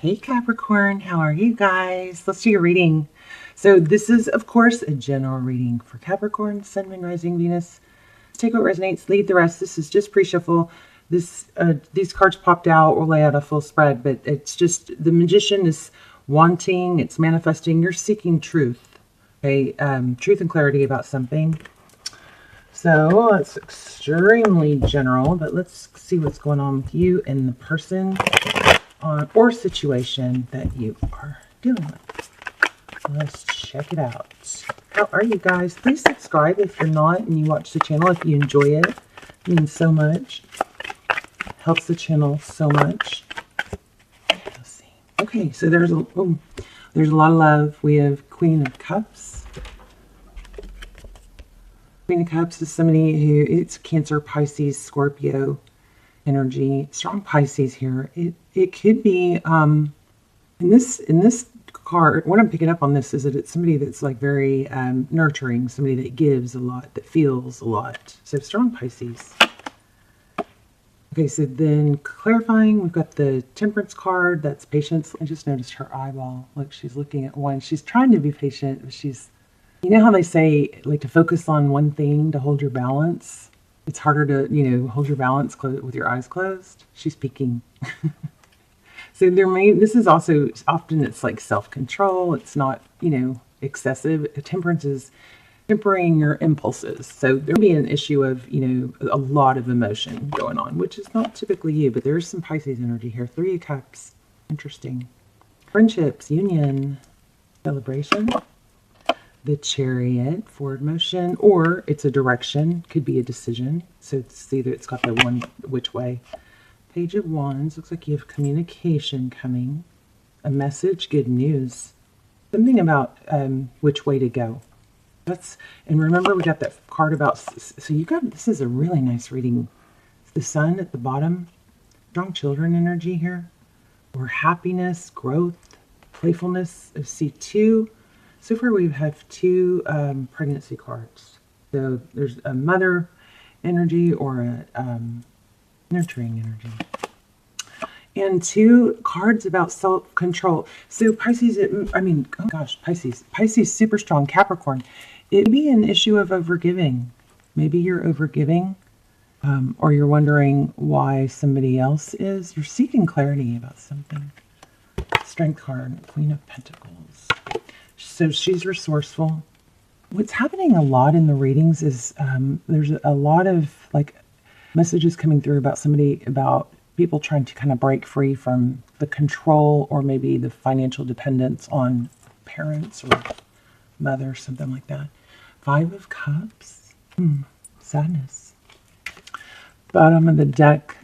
Hey Capricorn, how are you guys? Let's do your reading. So this is, of course, a general reading for Capricorn, Sun, Moon, Rising, Venus. Take what resonates, leave the rest. This is just pre-shuffle. These cards popped out. We'll lay out a full spread, but it's just the Magician is wanting, it's manifesting. You're seeking truth, okay? Truth and clarity about something. So it's extremely general, but let's see what's going on with you and the person or situation that you are dealing with. Let's check it out. How are you guys? Please subscribe if you're not and you watch the channel. If you enjoy it, it means so much. Helps the channel so much. Let's see. Okay, so there's a lot of love. We have Queen of Cups. Queen of Cups is somebody who, it's Cancer, Pisces, Scorpio energy. Strong Pisces here. It could be in this card, what I'm picking up on this is that it's somebody that's like very nurturing, somebody that gives a lot, that feels a lot. So strong Pisces. Okay, so then clarifying, we've got the Temperance card. That's patience. I just noticed her eyeball. Look, she's looking at one. She's trying to be patient, but she's, you know how they say like to focus on one thing to hold your balance? It's harder to, hold your balance with your eyes closed. She's peeking. So this is also, often it's like self-control. It's not, excessive. Temperance is tempering your impulses. So there'll be an issue of, a lot of emotion going on, which is not typically you, but there's some Pisces energy here. 3 of Cups. Interesting. Friendships, union, celebration. The Chariot, forward motion, or it's a direction, could be a decision. So it's either it's got the one which way. Page of Wands, looks like you have communication coming, a message, good news, something about which way to go. And remember we got that card about, so this is a really nice reading. The Sun at the bottom, strong children energy here, or happiness, growth, playfulness. C2. So far we have 2 pregnancy cards. So there's a mother energy or a nurturing energy. And 2 cards about self-control. So Pisces, Pisces super strong. Capricorn, it'd be an issue of overgiving. Maybe you're overgiving, or you're wondering why somebody else is. You're seeking clarity about something. Strength card, Queen of Pentacles. So she's resourceful. What's happening a lot in the readings is there's a lot of like messages coming through about people trying to kind of break free from the control or maybe the financial dependence on parents or mother, something like that. 5 of Cups. Sadness. Bottom of the deck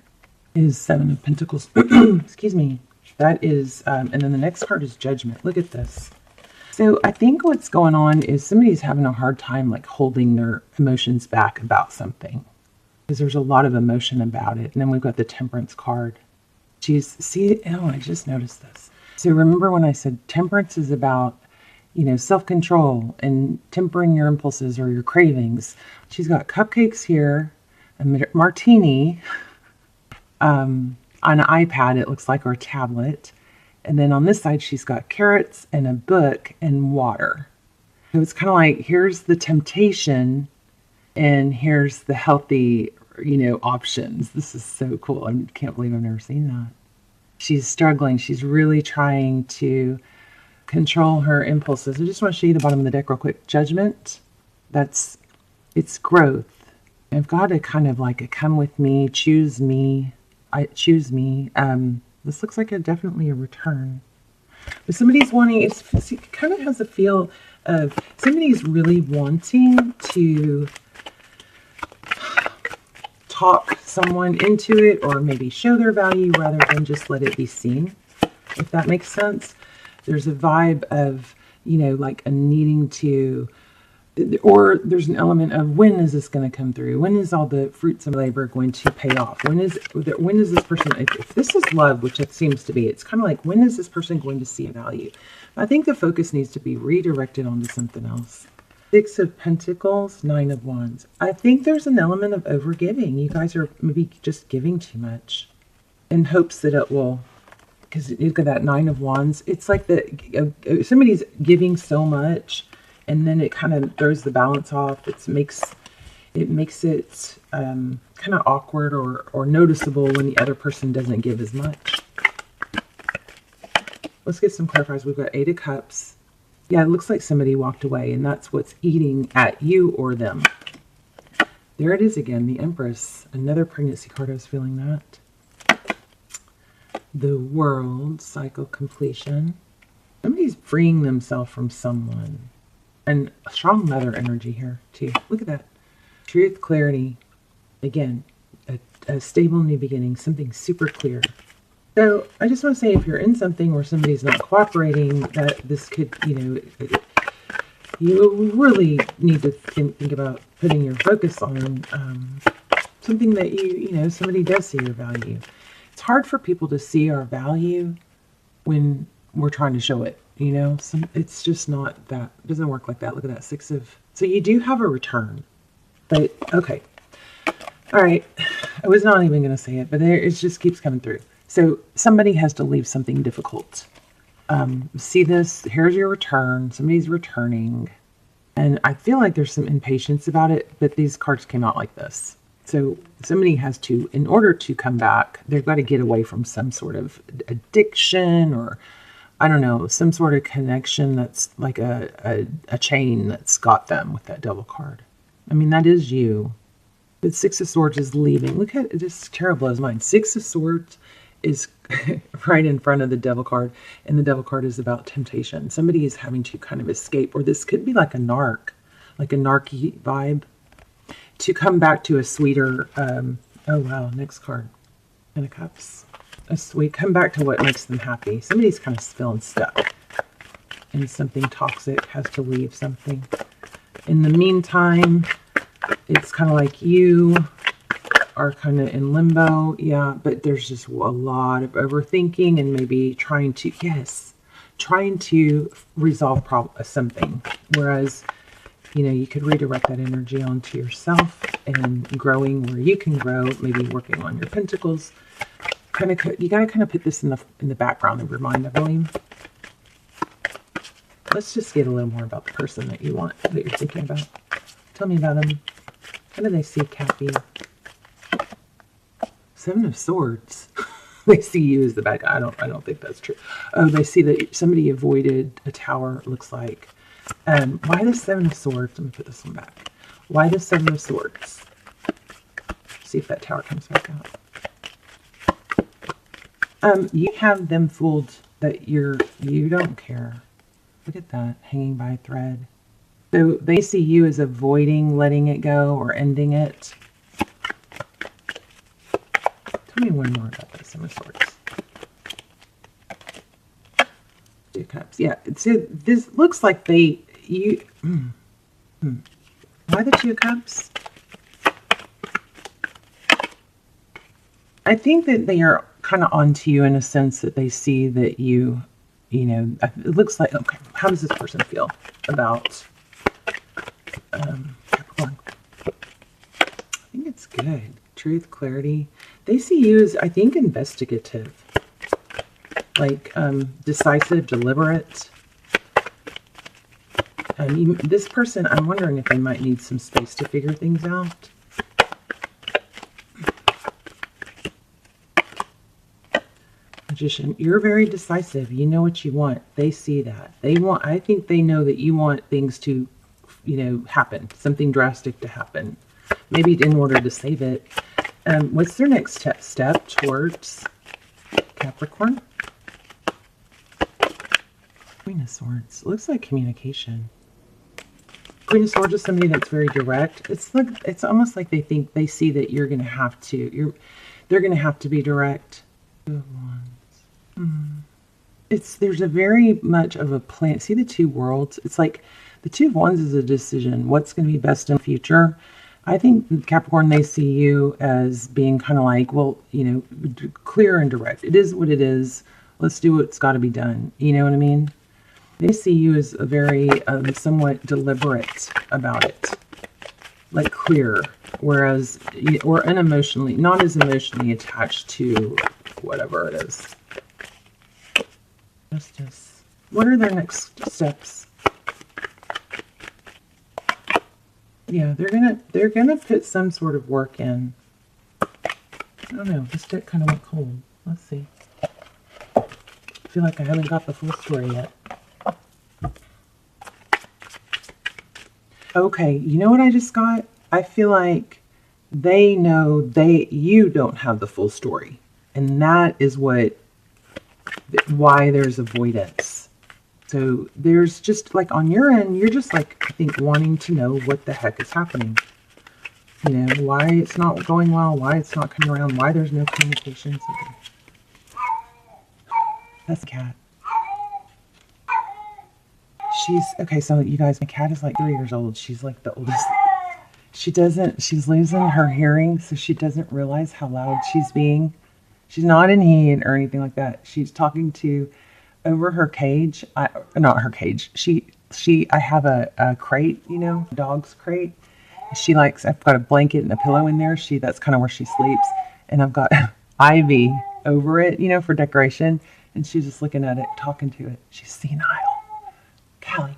is 7 of Pentacles. Excuse me. That is, and then the next card is Judgment. Look at this. So I think what's going on is somebody's having a hard time like holding their emotions back about something because there's a lot of emotion about it. And then we've got the Temperance card. I just noticed this. So remember when I said temperance is about, self-control and tempering your impulses or your cravings. She's got cupcakes here, a martini, on an iPad, it looks like, or a tablet. And then on this side, she's got carrots and a book and water. So it's kind of like, here's the temptation and here's the healthy, options. This is so cool. I can't believe I've never seen that. She's struggling. She's really trying to control her impulses. I just want to show you the bottom of the deck real quick. Judgment, it's growth. I've got a kind of like a come with me, choose me. Choose me. This looks like definitely a return. But somebody's wanting, it kind of has a feel of somebody's really wanting to talk someone into it or maybe show their value rather than just let it be seen, if that makes sense. There's a vibe of, like a needing to, or there's an element of when is this going to come through? When is all the fruits of labor going to pay off? When is this person, if this is love, which it seems to be, it's kind of like, when is this person going to see a value? I think the focus needs to be redirected onto something else. 6 of Pentacles, 9 of Wands. I think there's an element of overgiving. You guys are maybe just giving too much in hopes that it will because look at that Nine of Wands. It's like somebody's giving so much, and then it kind of throws the balance off. It makes it kind of awkward or noticeable when the other person doesn't give as much. Let's get some clarifiers. We've got Eight of Cups. Yeah, it looks like somebody walked away, and that's what's eating at you or them. There it is again, the Empress. Another pregnancy card. I was feeling that. The World, cycle completion. Somebody's freeing themselves from someone. And a strong mother energy here, too. Look at that. Truth, clarity. Again, a stable new beginning. Something super clear. So I just want to say, if you're in something where somebody's not cooperating, that this could, you really need to think about putting your focus on something that somebody does see your value. It's hard for people to see our value when we're trying to show it, it's just not that, it doesn't work like that. Look at that so you do have a return, but okay. All right. I was not even going to say it, but it just keeps coming through. So somebody has to leave something difficult. See this? Here's your return. Somebody's returning. And I feel like there's some impatience about it, but these cards came out like this. So somebody has to, in order to come back, they've got to get away from some sort of addiction or, I don't know, some sort of connection that's like a chain that's got them with that Devil card. I mean, that is you. But Six of Swords is leaving. Look at this, terrible as mine. Six of Swords is right in front of the Devil card, and the Devil card is about temptation. Somebody is having to kind of escape, or this could be like a narc, like a narky vibe, to come back to a sweeter, oh wow, next card, Ten of Cups. Come back to what makes them happy. Somebody's kind of feeling stuck in something toxic, has to leave something. In the meantime, it's kind of like you are kind of in limbo, yeah, but there's just a lot of overthinking and maybe trying to resolve something. Whereas, you could redirect that energy onto yourself and growing where you can grow, maybe working on your pentacles. You got to kind of put this in the background of your mind, I believe. Let's just get a little more about the person that you're thinking about. Tell me about them. How do they see Cappy? Seven of Swords. They see you as the bad guy. I don't think that's true. Oh, they see that somebody avoided a tower, it looks like. Why the Seven of Swords? Let me put this one back. Why the Seven of Swords? See if that tower comes back out. You have them fooled that you don't care. Look at that, hanging by a thread. So they see you as avoiding letting it go or ending it. Tell me one more about that Seven of Swords. Two of Cups. Yeah, so this looks like Why the Two of Cups? I think that they are kind of onto you in a sense that they see that it looks like, okay, how does this person feel about Capricorn? I think it's good. Truth, clarity. They see you as, I think, investigative, like decisive, deliberate. This person, I'm wondering if they might need some space to figure things out. Magician, you're very decisive. You know what you want. They see that. I think they know that you want things to, happen, something drastic to happen, maybe in order to save it. What's their next step towards Capricorn? Queen of Swords. Looks like communication. Queen of Swords is somebody that's very direct. It's almost like they see that you're going to have to. They're going to have to be direct. Two of Wands. There's a very much of a plan. See the Two Worlds? It's like the Two of Wands is a decision. What's going to be best in the future? I think Capricorn, they see you as being kind of like, well, clear and direct. It is what it is. Let's do what's got to be done. You know what I mean? They see you as a very somewhat deliberate about it, like clear, whereas, or unemotionally, not as emotionally attached to whatever it is. Justice. What are their next steps? Yeah, they're gonna put some sort of work in. I don't know. This deck kind of went cold. Let's see. I feel like I haven't got the full story yet. Okay, you know what I just got? I feel like they know you don't have the full story, and that is why there's avoidance. So there's just like on your end, you're just like, I think, wanting to know what the heck is happening. You know, why it's not going well, why it's not coming around, why there's no communication. That's a cat. Okay, so you guys, my cat is like 3 years old. She's like the oldest. She's losing her hearing, so she doesn't realize how loud she's being. She's not in heat or anything like that. She's talking to over her cage. Not her cage. I have a crate, you know, dog's crate. I've got a blanket and a pillow in there. That's kind of where she sleeps. And I've got ivy over it, you know, for decoration. And she's just looking at it, talking to it. She's senile. Callie,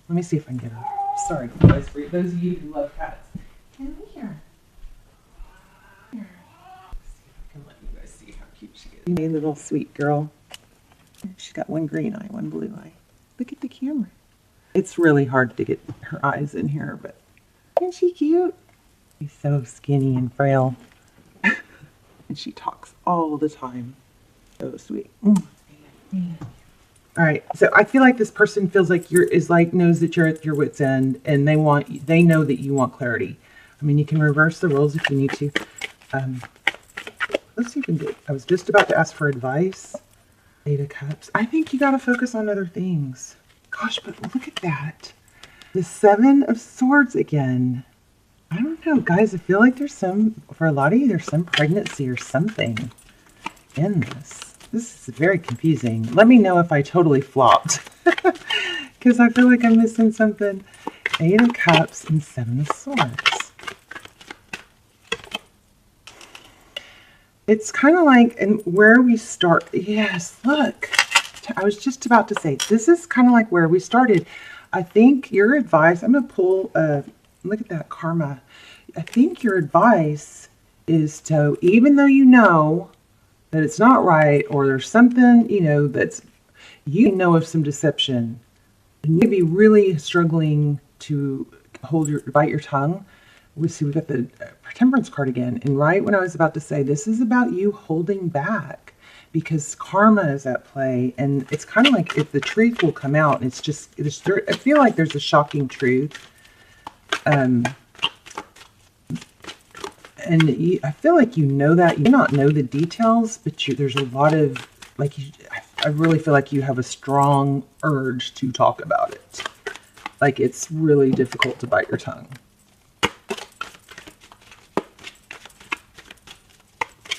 let me see if I can get her. Sorry, guys, for those of you who love cats. Come here. Here. Let's see if I can let you guys see how cute she is. A little sweet girl. She's got one green eye, one blue eye. Look at the camera. It's really hard to get her eyes in here, but isn't she cute? She's so skinny and frail. And she talks all the time. So sweet. All right, so I feel like this person feels like knows that you're at your wit's end, and they know that you want clarity. I mean, you can reverse the roles if you need to. Let's see if we can do it. I was just about to ask for advice. 8 of Cups. I think you got to focus on other things. Gosh, but look at that. The 7 of Swords again. I don't know, guys. I feel like for a lot of you, there's some pregnancy or something in this. This is very confusing. Let me know if I totally flopped. Because I feel like I'm missing something. 8 of Cups and 7 of Swords. It's kind of like, and where we start. Yes, look. I was just about to say, this is kind of like where we started. I think your advice, I'm going to pull, look at that karma. I think your advice is to, even though you know that it's not right, or there's something, you know, of some deception, and you may be really struggling to bite your tongue. We've got the Temperance card again. And right when I was about to say, this is about you holding back because karma is at play. And it's kind of like if the truth will come out. It's just, I feel like there's a shocking truth. And I feel like you know that. You may not know the details, but there's a lot of, like, I really feel like you have a strong urge to talk about it. Like, it's really difficult to bite your tongue.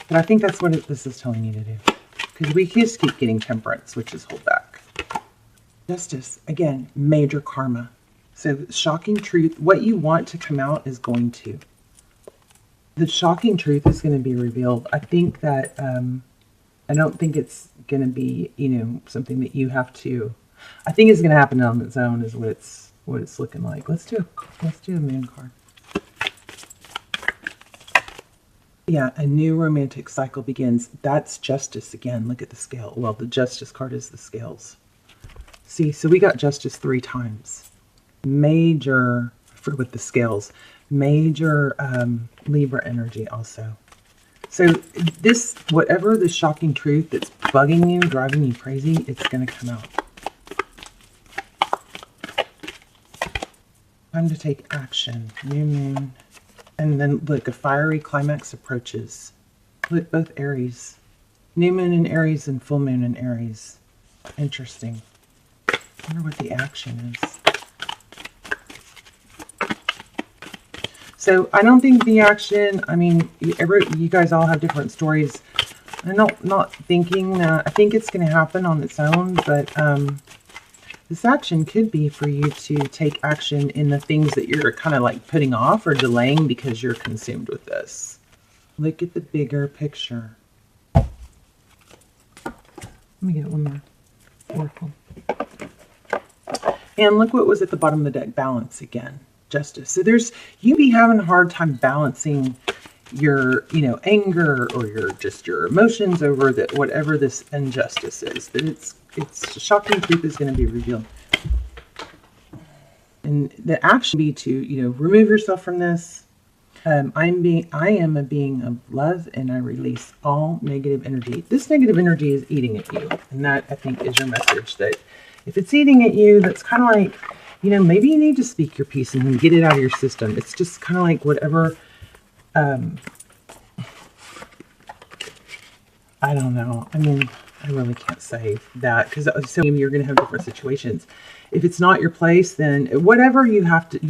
But I think that's what this is telling you to do. Because we just keep getting Temperance, which is hold back. Justice, again, major karma. So shocking truth, what you want to come out is going to. The shocking truth is going to be revealed. I think that, I don't think it's going to be, you know, something that you have to, I think it's going to happen on its own is what it's looking like. Let's do a moon card. Yeah, a new romantic cycle begins. That's Justice again. Look at the scale. Well, the Justice card is the scales. See, so we got Justice 3 times. Major, with the scales, major Libra energy also. So this, whatever the shocking truth that's bugging you, driving you crazy, it's going to come out. Time to take action. New moon. And then look, a fiery climax approaches. Look, both Aries. New moon in Aries and full moon in Aries. Interesting. I wonder what the action is. So I don't think the action, I mean, you guys all have different stories. I'm not thinking that, I think it's going to happen on its own, but this action could be for you to take action in the things that you're kind of like putting off or delaying because you're consumed with this. Look at the bigger picture. Let me get one more. And look what was at the bottom of the deck, balance again, justice. So you be having a hard time balancing your, anger or your emotions over that, whatever this injustice is, that it's shocking truth is going to be revealed. And the action be to, remove yourself from this. I am a being of love, and I release all negative energy. This negative energy is eating at you. And that, I think, is your message, that if it's eating at you, that's kind of like, maybe you need to speak your piece and get it out of your system. It's just kind of like whatever, I don't know. I mean, I really can't say that, because so you're going to have different situations. If it's not your place, then whatever you're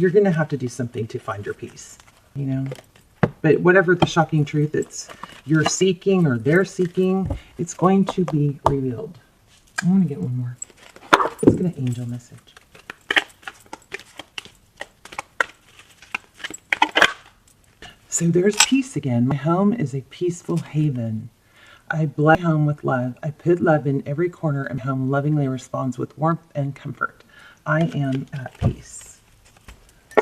going to have to do something to find your peace, But whatever the shocking truth you're seeking or they're seeking, it's going to be revealed. I want to get one more. Let's get an angel message. So there's peace again. My home is a peaceful haven. I bless my home with love. I put love in every corner, and my home lovingly responds with warmth and comfort. I am at peace.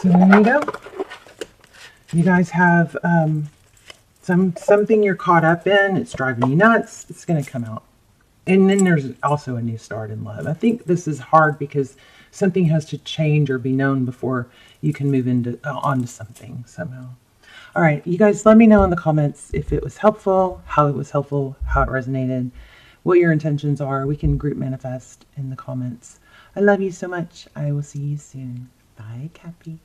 So there you go. You guys have something you're caught up in. It's driving you nuts. It's going to come out. And then there's also a new start in love. I think this is hard because something has to change or be known before you can move onto something somehow. All right, you guys, let me know in the comments if it was helpful, how it was helpful, how it resonated, what your intentions are. We can group manifest in the comments. I love you so much. I will see you soon. Bye, Cappy.